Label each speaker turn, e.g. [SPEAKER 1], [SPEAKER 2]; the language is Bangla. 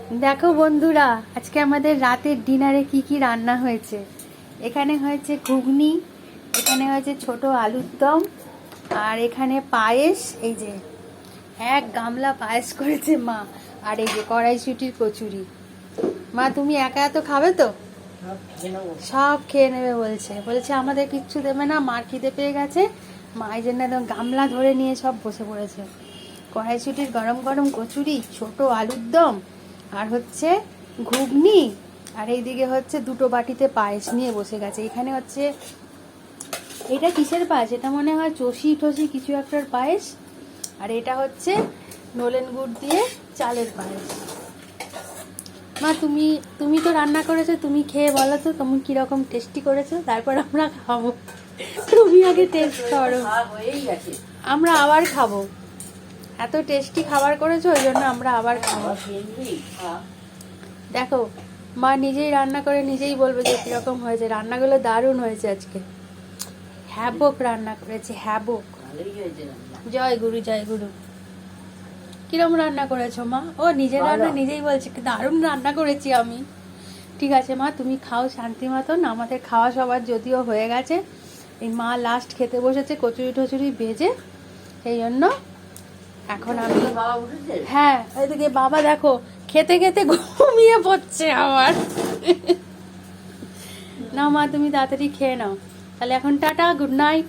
[SPEAKER 1] দেখো বন্ধুরা, আজকে আমাদের রাতের ডিনারে কি কি রান্না হয়েছে। এখানে হয়েছে ঘুগনি, এখানে হয়েছে ছোট আলুর দম, আর এখানে পায়েস। এই যে এক গামলা পায়েস করেছে মা। আর এই যে কড়াইশুঁটির কচুরি। মা তুমি একা এত খাবে তো? সব খেয়ে নেবে বলছে। বলছে আমাদের কিচ্ছু দেবে না, মার খিদে পেয়ে গেছে। মা এই জন্য একদম গামলা ধরে নিয়ে সব বসে পড়েছে। কড়াইশুঁটির গরম গরম কচুরি, ছোট আলুর দম, আর হচ্ছে ঘুগনি, আর এইদিকে হচ্ছে দুটো বাটিতে পায়েস নিয়ে বসে গেছে। এখানে হচ্ছে এটা কিসের পায়েস? এটা মনে হয় চষি টসি কিছু একটার পায়েস। আর এটা হচ্ছে নলেন গুড় দিয়ে চালের পায়েস। মা তুমি তুমি তো রান্না করেছো, তুমি খেয়ে বলো তো তুমি কিরকম টেস্টি করেছো, তারপর আমরা খাবো। তুমি আগে টেস্ট করো, আমরা আবার খাবো। এত টেস্টি খাবার করেছো, ওই জন্য আমরা আবার খাবো। দেখো মা নিজেই রান্না করে নিজেই বলবে যে কিরকম হয়েছে। রান্নাগুলো দারুণ হয়েছে আজকে। হ্যাবক রান্না করেছে, হ্যাবক। জয় গুরু, জয় গুরু। কিরম রান্না করেছো মা? ও নিজের রান্না নিজেই বলছে দারুণ রান্না করেছি আমি। ঠিক আছে মা, তুমি খাও শান্তি মতন। আমাদের খাওয়া সবার যদিও হয়ে গেছে, এই মা লাস্ট খেতে বসেছে কচুরি টচুরি ভেজে, সেই জন্য এখন আমি। হ্যাঁ, এদিকে বাবা দেখো খেতে খেতে ঘুমিয়ে পড়ছে আবার। না মা, তুমি তাড়াতাড়ি খেয়ে নাও তাহলে। এখন টাটা, গুড নাইট।